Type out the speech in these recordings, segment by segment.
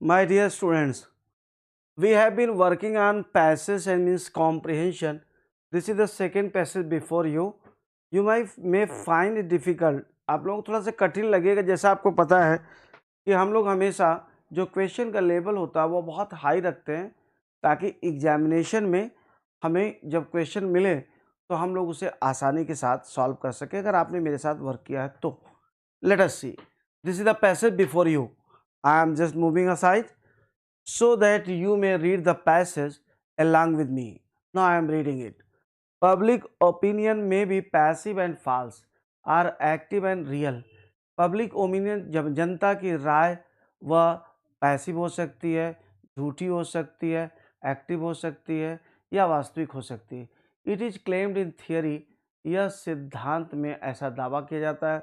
My dear students, we have been working on passage and its comprehension. This is the second passage before you. You may find it difficult. आप लोगों को थोड़ा सा कठिन लगेगा, जैसा आपको पता है कि हम लोग हमेशा जो क्वेश्चन का लेवल होता है वो बहुत हाई रखते हैं, ताकि एग्जामिनेशन में हमें जब क्वेश्चन मिले तो हम लोग उसे आसानी के साथ सॉल्व कर सकें। अगर आपने मेरे साथ वर्क किया है तो let us see. This is the passage before you. I am just moving aside so that you may read the passage along with me. Now I am reading it. Public opinion may be passive and false, or active and real. Public opinion, जब जनता की राय वह passive हो सकती है, झूठी हो सकती है, एक्टिव हो सकती है या वास्तविक हो सकती है। It is claimed in theory, यह सिद्धांत में ऐसा दावा किया जाता है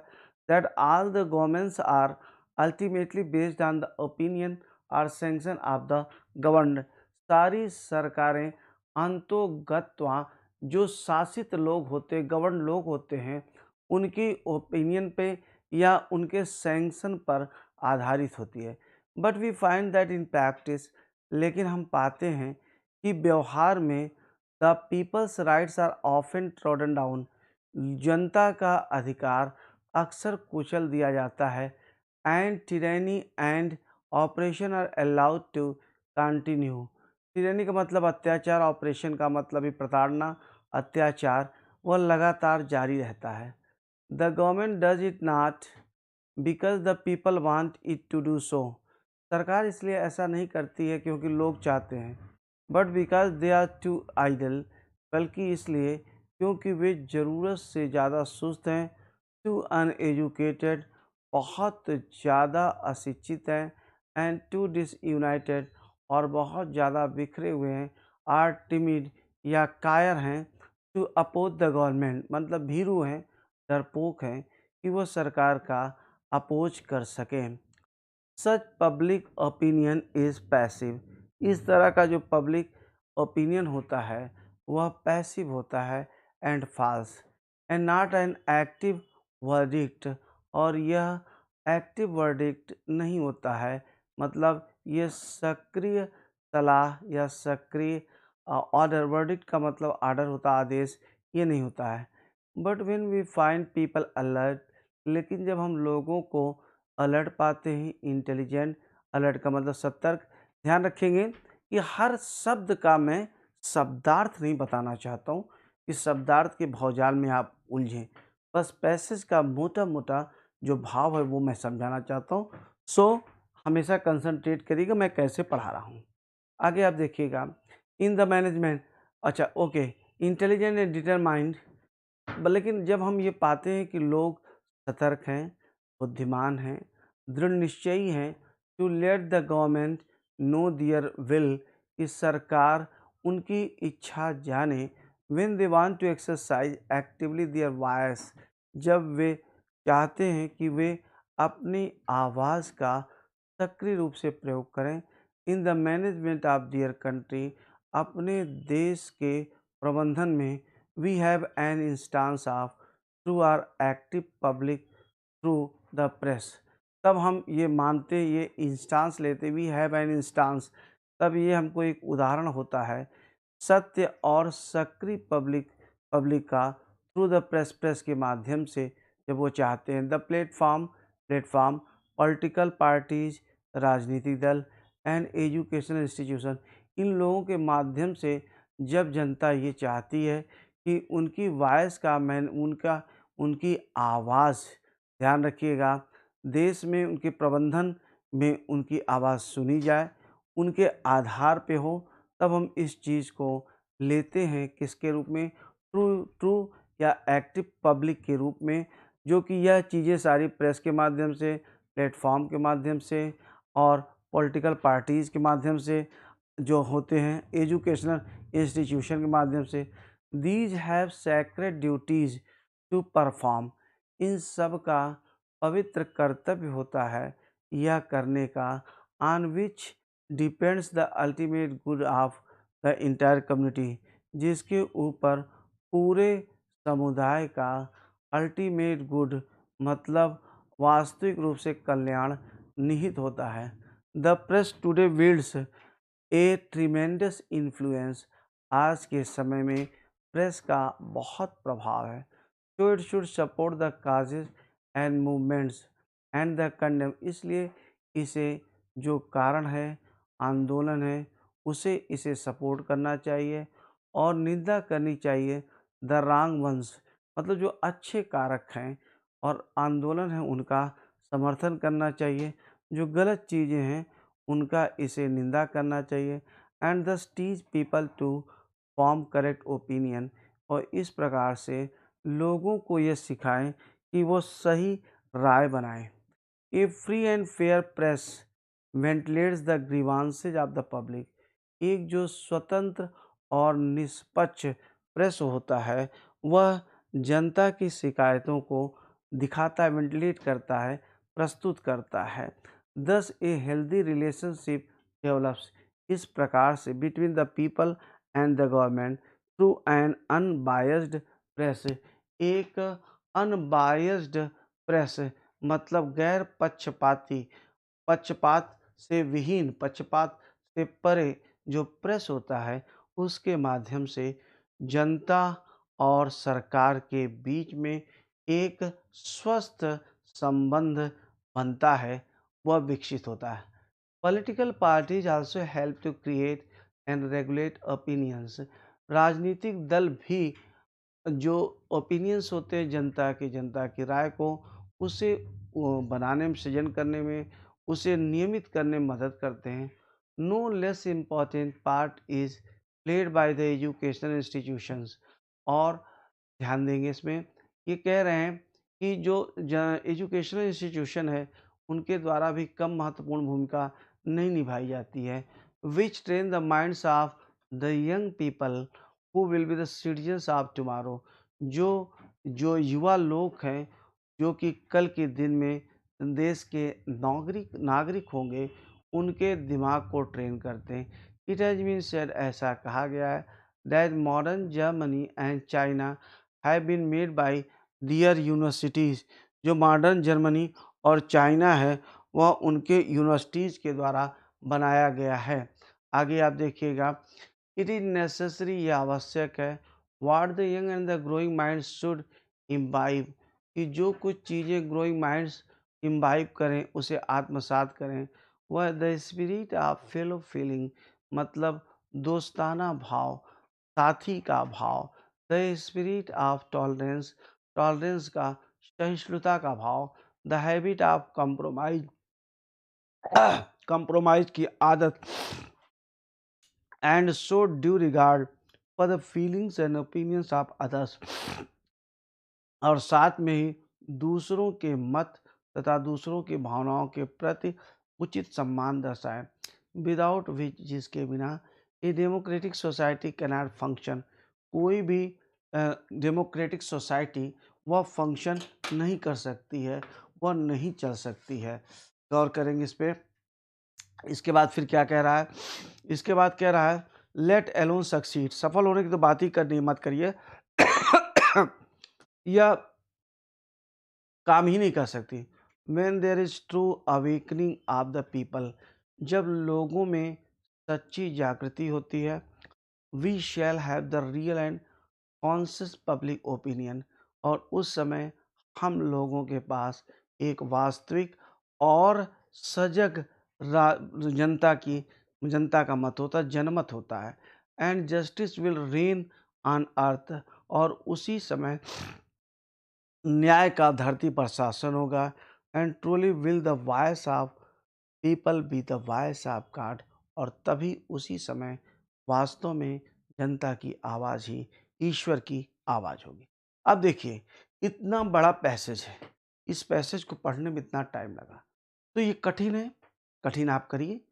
that all the governments are ultimately based on the opinion और सेंक्शन ऑफ द गवर्नड। सारी सरकारें अंतोगत्वा जो शासित लोग होते, गवर्न लोग होते हैं, उनकी ओपिनियन पे या उनके सैंक्शन पर आधारित होती है। But we find that in practice, लेकिन हम पाते हैं कि व्यवहार में the peoples rights are often trodden down, जनता का अधिकार अक्सर कुचल दिया जाता है। And tyranny and oppression are allowed to continue. Tyranny का मतलब अत्याचार, ऑपरेशन का मतलब ही प्रताड़ना, अत्याचार वह लगातार जारी रहता है। The government does it not because the people want it to do so. सरकार इसलिए ऐसा नहीं करती है क्योंकि लोग चाहते हैं, but because they are too idle, बल्कि इसलिए क्योंकि वे ज़रूरत से ज़्यादा सुस्त हैं, टू अनएजुकेटेड बहुत ज़्यादा अशिक्षित हैं, एंड टू डिसयूनाइटेड और बहुत ज़्यादा बिखरे हुए हैं, आर टिमिड या कायर हैं, टू अपोज द गवर्नमेंट मतलब भीरू हैं, डरपोक हैं कि वो सरकार का अपोज कर सकें। सच पब्लिक ओपिनियन इज़ पैसिव, इस तरह का जो पब्लिक ओपिनियन होता है वह पैसिव होता है and false, and not an active verdict, और यह एक्टिव वर्डिक्ट नहीं होता है, मतलब ये सक्रिय सलाह या सक्रिय ऑर्डर, वर्डिक्ट का मतलब ऑर्डर होता है, आदेश, ये नहीं होता है। But when we find people alert, लेकिन जब हम लोगों को अलर्ट पाते हैं, इंटेलिजेंट, अलर्ट का मतलब सतर्क। ध्यान रखेंगे कि हर शब्द का मैं शब्दार्थ नहीं बताना चाहता हूँ कि शब्दार्थ के भौजाल में आप उलझें, बस पैसेज का मोटा मोटा जो भाव है वो मैं समझाना चाहता हूँ। सो हमेशा कंसंट्रेट करिएगा मैं कैसे पढ़ा रहा हूँ। आगे आप देखिएगा, इन द मैनेजमेंट, अच्छा ओके, इंटेलिजेंट एंड डिटरमाइंड, लेकिन जब हम ये पाते हैं कि लोग सतर्क हैं, बुद्धिमान हैं, दृढ़ निश्चयी हैं, to let the government know their will, कि सरकार उनकी इच्छा जाने, when they want to exercise actively their voice, जब वे चाहते हैं कि वे अपनी आवाज़ का सक्रिय रूप से प्रयोग करें, in the management of their country, अपने देश के प्रबंधन में, we have an instance of through our active public through the press, तब हम ये मानते, ये इंस्टांस लेते, वी हैव एन इंस्टांस, तब ये हमको एक उदाहरण होता है सत्य और सक्रिय पब्लिक, पब्लिक का थ्रू द प्रेस, प्रेस के माध्यम से जब वो चाहते हैं। The platform, platform, political parties, राजनीतिक दल, एंड एजुकेशनल इंस्टीट्यूशन, इन लोगों के माध्यम से जब जनता ये चाहती है कि उनकी वॉइस का उनकी आवाज़, ध्यान रखिएगा, देश में उनके प्रबंधन में उनकी आवाज़ सुनी जाए, उनके आधार पे हो, तब हम इस चीज़ को लेते हैं किसके रूप में, ट्रू ट्रू या एक्टिव पब्लिक के रूप में, जो कि यह चीज़ें सारी प्रेस के माध्यम से, प्लेटफॉर्म के माध्यम से और पॉलिटिकल पार्टीज़ के माध्यम से जो होते हैं, एजुकेशनल इंस्टीट्यूशन के माध्यम से, these have sacred duties to perform, इन सब का पवित्र कर्तव्य होता है यह करने का, on which depends the ultimate good of the entire community, जिसके ऊपर पूरे समुदाय का अल्टीमेट गुड मतलब वास्तविक रूप से कल्याण निहित होता है। The press today wields a tremendous influence. आज के समय में प्रेस का बहुत प्रभाव है। So it should support the causes and movements and the condemn। इसलिए इसे जो कारण है, आंदोलन है, उसे इसे सपोर्ट करना चाहिए और निंदा करनी चाहिए द रॉन्ग वंस। मतलब जो अच्छे कारक हैं और आंदोलन है उनका समर्थन करना चाहिए, जो गलत चीज़ें हैं उनका इसे निंदा करना चाहिए। And the teach people to form correct opinion. और इस प्रकार से लोगों को ये सिखाएं कि वो सही राय बनाएं। A free and fair press ventilates the grievances of the public. एक जो स्वतंत्र और निष्पक्ष प्रेस होता है वह जनता की शिकायतों को दिखाता है, वेंटिलेट करता है, प्रस्तुत करता है। दस ए हेल्दी रिलेशनशिप डेवलप्स। इस प्रकार से between the people and the government through an unbiased press. एक अनबायस्ड प्रेस मतलब गैर पक्षपाती, पक्षपात से विहीन, पक्षपात से परे जो प्रेस होता है उसके माध्यम से जनता और सरकार के बीच में एक स्वस्थ संबंध बनता है, वह विकसित होता है। Political parties also help to create and regulate opinions. राजनीतिक दल भी जो ओपिनियंस होते हैं जनता की राय को, उसे बनाने में, सृजन करने में, उसे नियमित करने में मदद करते हैं। No less important part is played by the educational institutions. और ध्यान देंगे इसमें, ये कह रहे हैं कि जो एजुकेशनल इंस्टीट्यूशन है उनके द्वारा भी कम महत्वपूर्ण भूमिका नहीं निभाई जाती है। विच train the minds of the young people who will be the citizens of tomorrow. जो जो युवा लोग हैं जो कि कल के दिन में देश के नागरिक नागरिक होंगे, उनके दिमाग को ट्रेन करते हैं। इट हैज़ बीन सेड, ऐसा कहा गया है, that modern Germany and China have been made by their universities. जो मॉडर्न जर्मनी और चाइना है वह उनके यूनिवर्सिटीज़ के द्वारा बनाया गया है। आगे आप देखिएगा, इट इज़ नेसेसरी, ये आवश्यक है, what the young and the growing minds should imbibe, कि जो कुछ चीज़ें ग्रोइंग माइंड्स इम्बाइब करें, उसे आत्मसात करें। वह the spirit of fellow feeling, मतलब दोस्ताना भाव, साथी का भाव। The spirit of tolerance, tolerance का, सहिष्णुता का भाव। The habit of compromise, compromise की आदत। And show due regard for the feelings and opinions of others. और साथ में ही दूसरों के मत तथा दूसरों की भावनाओं के प्रति उचित सम्मान दर्शाएं। विदाउट विच, जिसके बिना a democratic society cannot function, कोई भी डेमोक्रेटिक सोसाइटी वह फंक्शन नहीं कर सकती है, वह नहीं चल सकती है। गौर करेंगे इस पर। इसके बाद फिर क्या कह रहा है, इसके बाद कह रहा है लेट एलोन सक्सीड, सफल होने की तो बात ही करनी मत करिए यह काम ही नहीं कर सकती। When there is true awakening of the people, जब लोगों में सच्ची जागृति होती है, we shall have the real and conscious public opinion, और उस समय हम लोगों के पास एक वास्तविक और सजग जनता का मत होता है, जनमत होता है। And justice will rain on earth, और उसी समय न्याय का धरती पर शासन होगा। And truly will the voice of people be the voice of God, और तभी उसी समय वास्तव में जनता की आवाज़ ही ईश्वर की आवाज़ होगी। अब देखिए, इतना बड़ा पैसेज है, इस पैसेज को पढ़ने में इतना टाइम लगा, तो ये कठिन है, कठिन आप करिए।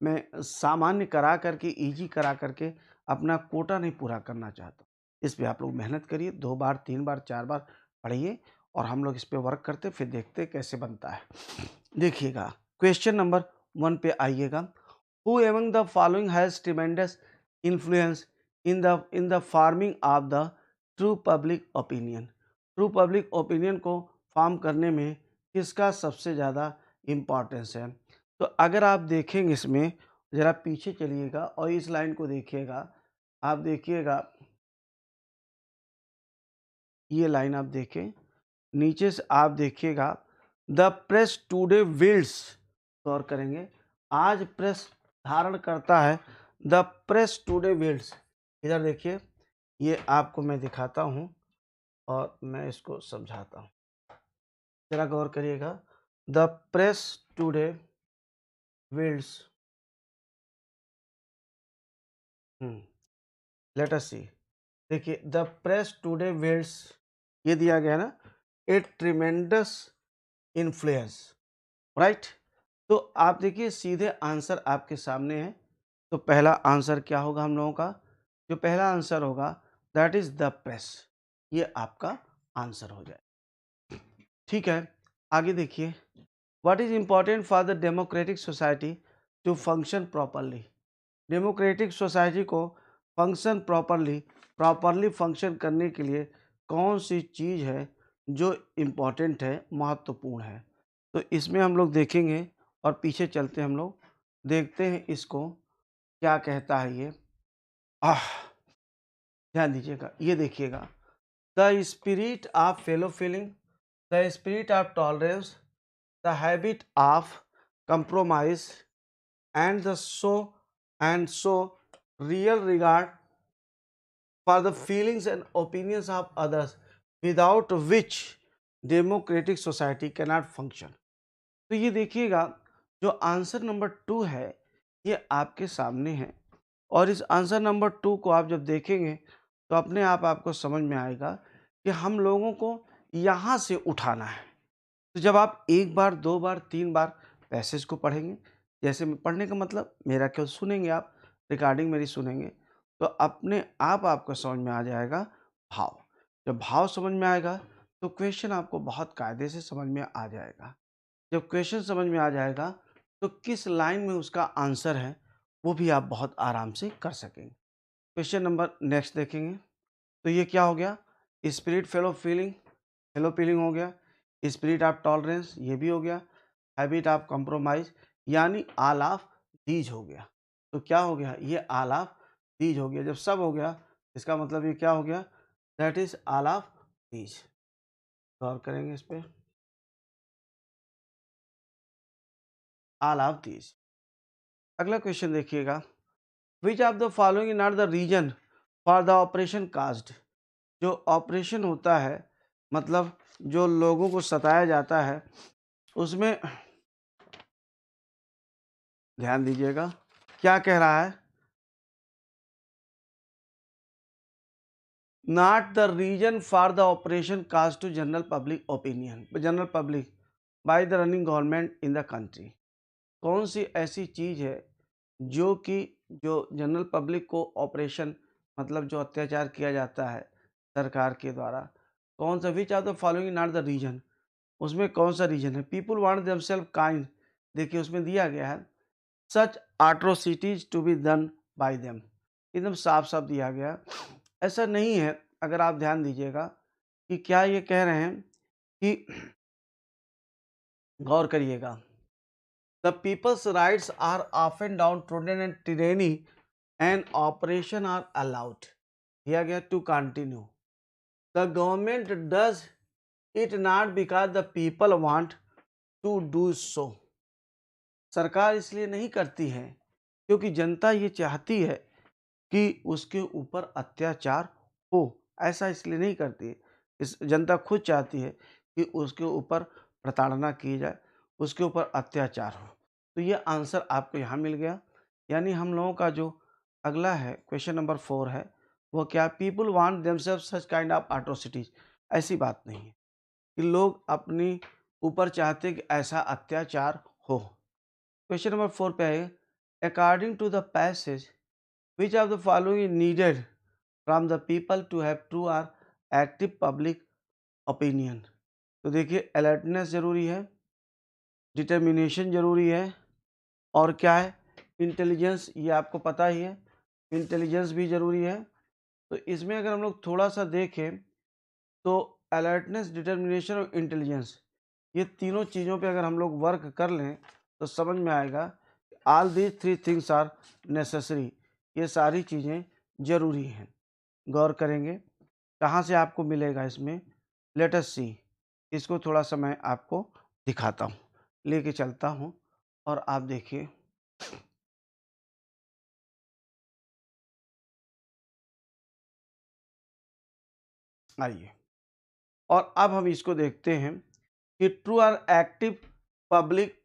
मैं सामान्य करा करके, इजी करा करके अपना कोटा नहीं पूरा करना चाहता। इस पे आप लोग मेहनत करिए, 2 बार 3 बार 4 बार पढ़िए, और हम लोग इस पे वर्क करते फिर देखते कैसे बनता है। देखिएगा, क्वेश्चन नंबर 1 पे आइएगा। Who among the following has tremendous influence in the farming of the true public opinion. True public opinion को फॉर्म करने में किसका सबसे ज़्यादा इम्पॉर्टेंस है? तो अगर आप देखेंगे इसमें, ज़रा पीछे चलिएगा और इस लाइन को देखिएगा, आप देखिएगा ये लाइन आप देखें, नीचे से आप देखिएगा द प्रेस टुडे विल्स, गौर करेंगे, आज प्रेस धारण करता है, द प्रेस टुडे विल्स। इधर देखिए, ये आपको मैं दिखाता हूँ और मैं इसको समझाता हूँ, जरा गौर करिएगा। The press today wields, let us see, देखिए द प्रेस टुडे विल्स, ये दिया गया ना, ए ट्रिमेंडस इन्फ्लुएंस, राइट। तो आप देखिए सीधे आंसर आपके सामने है। तो पहला आंसर क्या होगा हम लोगों का? जो पहला आंसर होगा दैट इज द प्रेस, ये आपका आंसर हो जाए। ठीक है, आगे देखिए, what is important for the democratic society to function properly. Democratic society को फंक्शन प्रॉपरली फंक्शन करने के लिए कौन सी चीज़ है जो इम्पोर्टेंट है, महत्वपूर्ण है। तो इसमें हम लोग देखेंगे और पीछे चलते हम लोग देखते हैं इसको क्या कहता है ये। आह, ध्यान दीजिएगा, ये देखिएगा, the spirit of fellow feeling, the spirit of tolerance, the habit of compromise, and so real regard for the feelings and opinions of others, without which democratic society cannot function। तो ये देखिएगा, जो आंसर नंबर 2 है ये आपके सामने है, और इस आंसर नंबर 2 को आप जब देखेंगे तो अपने आप आपको समझ में आएगा कि हम लोगों को यहाँ से उठाना है। तो जब आप एक बार, दो बार, तीन बार पैसेज को पढ़ेंगे, जैसे मैं पढ़ने का मतलब मेरा क्यों सुनेंगे आप, रिकॉर्डिंग मेरी सुनेंगे, तो अपने आप आपको समझ में आ जाएगा भाव। जब भाव समझ में आएगा तो क्वेश्चन आपको बहुत कायदे से समझ में आ जाएगा। जब क्वेश्चन समझ में आ जाएगा तो किस लाइन में उसका आंसर है वो भी आप बहुत आराम से कर सकेंगे। क्वेश्चन नंबर नेक्स्ट देखेंगे, तो ये क्या हो गया, स्पिरिट फेलो फीलिंग हो गया, स्पिरिट ऑफ टॉलरेंस ये भी हो गया, हैबिट ऑफ कंप्रोमाइज, यानी ऑल ऑफ दीज हो गया। तो क्या हो गया, ये ऑल ऑफ दीज हो गया। जब सब हो गया इसका मतलब ये क्या हो गया, that is all of these. गौर करेंगे इस पे, ऑल ऑफ दीज। अगला क्वेश्चन देखिएगा, which of the following is not the reason for the operation caste. जो ऑपरेशन होता है, मतलब जो लोगों को सताया जाता है, उसमें ध्यान दीजिएगा क्या कह रहा है, not the reason for the operation cast to general public opinion, general public by the running government in the country. कौन सी ऐसी चीज़ है जो कि जो जनरल पब्लिक को ऑपरेशन, मतलब जो अत्याचार किया जाता है सरकार के द्वारा, कौन सा, which of the following not the reason, उसमें कौन सा रीजन है। पीपुल वांट देमसेल्फ काइंड, देखिए उसमें दिया गया है such atrocities to be done by them, एकदम साफ साफ दिया गया। ऐसा नहीं है, अगर आप ध्यान दीजिएगा कि क्या ये कह रहे हैं कि, गौर करिएगा, the peoples rights are often downtrodden and tyranny and operation are allowed, दिया गया to continue, the government does it not because the people want to do so. सरकार इसलिए नहीं करती है क्योंकि जनता ये चाहती है कि उसके ऊपर अत्याचार हो, ऐसा इसलिए नहीं करती है। इस जनता खुद चाहती है कि उसके ऊपर प्रताड़ना की जाए, उसके ऊपर अत्याचार हो। तो ये आंसर आपको यहाँ मिल गया। यानी हम लोगों का जो अगला है क्वेश्चन नंबर 4 है वो क्या, people want themselves such kind of atrocities. ऐसी बात नहीं है कि लोग अपनी ऊपर चाहते कि ऐसा अत्याचार हो। क्वेश्चन नंबर 4 पे है, according to the passage which of the following is needed from the people to have true or active public opinion। तो देखिए अलर्टनेस जरूरी है, डिटर्मिनेशन जरूरी है, और क्या है, इंटेलिजेंस, ये आपको पता ही है, इंटेलिजेंस भी जरूरी है। तो इसमें अगर हम लोग थोड़ा सा देखें तो अलर्टनेस, डिटर्मिनेशन और इंटेलिजेंस, ये तीनों चीज़ों पे अगर हम लोग वर्क कर लें तो समझ में आएगा all these three things are necessary, ये सारी चीज़ें ज़रूरी हैं। गौर करेंगे कहाँ से आपको मिलेगा इसमें, लेट अस सी। इसको थोड़ा सा मैं आपको दिखाता हूँ, लेके चलता हूँ और आप देखिए। आइए, और अब हम इसको देखते हैं कि ट्रू और एक्टिव पब्लिक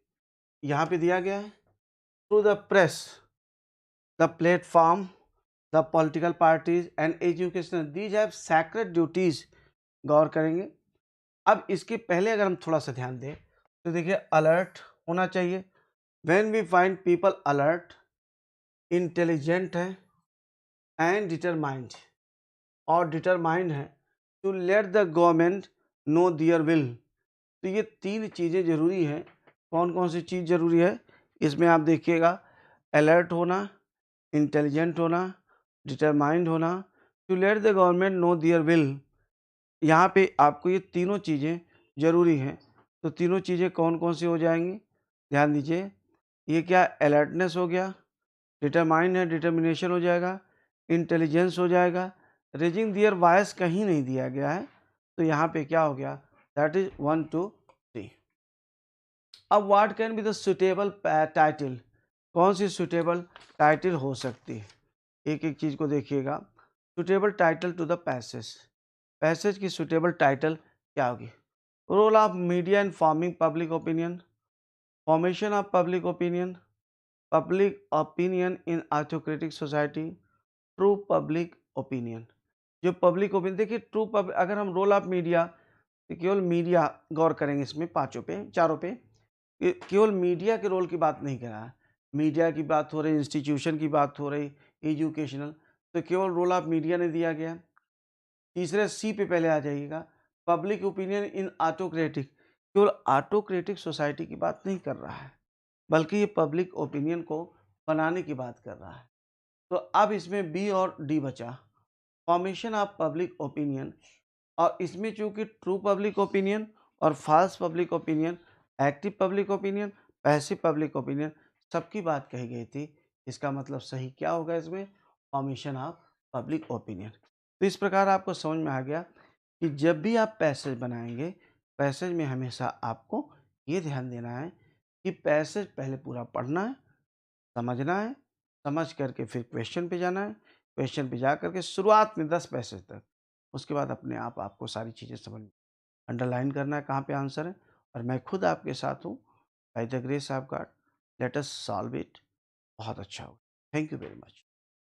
यहाँ पे दिया गया है। Through the press, the platform, the political parties and education, these have sacred duties. गौर करेंगे। अब इसके पहले अगर हम थोड़ा सा ध्यान दें तो देखिए अलर्ट होना चाहिए। When we find people alert, intelligent है एंड डिटरमाइंड, और डिटरमाइंड है to let the government know their will. तो ये तीन चीज़ें ज़रूरी हैं। कौन कौन सी चीज़ ज़रूरी है इसमें आप देखिएगा, अलर्ट होना, इंटेलिजेंट होना, डिटरमाइंड होना, to let the government know their will. यहाँ पे आपको ये तीनों चीज़ें ज़रूरी हैं। तो तीनों चीज़ें कौन कौन सी हो जाएंगी, ध्यान दीजिए। ये क्या, अलर्टनेस हो गया, डिटरमाइंड है, डिटर्मिनेशन हो जाएगा, इंटेलिजेंस हो जाएगा, रेजिंग दियर वॉइस कहीं नहीं दिया गया है, तो यहाँ पे क्या हो गया, दैट इज 1 2 3। अब what can be the suitable title, कौन सी सुटेबल टाइटल हो सकती है, एक एक चीज़ को देखिएगा। Suitable title to the passage, passage की सुटेबल टाइटल क्या होगी, role of media in forming public opinion, formation of public opinion in autocratic society, true public opinion. जो पब्लिक ओपिनियन, देखिए ट्रू पब्लिक, अगर हम रोल ऑफ मीडिया, तो केवल media, गौर करेंगे इसमें पांचों पे, चारों पे, केवल मीडिया के रोल की बात नहीं कर रहा है। मीडिया की बात हो रही, इंस्टीट्यूशन की बात हो रही, एजुकेशनल, तो केवल रोल ऑफ मीडिया ने दिया गया। तीसरे सी पे पहले आ जाइएगा, पब्लिक ओपिनियन इन ऑटोक्रेटिक, केवल ऑटोक्रेटिक सोसाइटी की बात नहीं कर रहा है, बल्कि ये पब्लिक ओपिनियन को बनाने की बात कर रहा है। तो अब इसमें बी और डी बचा, फॉर्मेशन ऑफ पब्लिक ओपिनियन, और इसमें चूंकि ट्रू पब्लिक ओपिनियन और false public opinion, active public opinion, passive public opinion, सबकी बात कही गई थी। इसका मतलब सही क्या होगा इसमें, फॉर्मेशन ऑफ पब्लिक ओपिनियन। तो इस प्रकार आपको समझ में आ गया कि जब भी आप पैसेज बनाएंगे, पैसेज में हमेशा आपको ये ध्यान देना है कि पैसेज पहले पूरा पढ़ना है, समझना है, समझ करके फिर क्वेश्चन पे जाना है, क्वेश्चन पे जा करके शुरुआत में 10 पैसेज तक, उसके बाद अपने आप आपको सारी चीज़ें समझ, अंडरलाइन करना है कहाँ पे आंसर है, और मैं खुद आपके साथ हूँ, by the grace of God, let us solve it. बहुत अच्छा होगा। Thank you very much.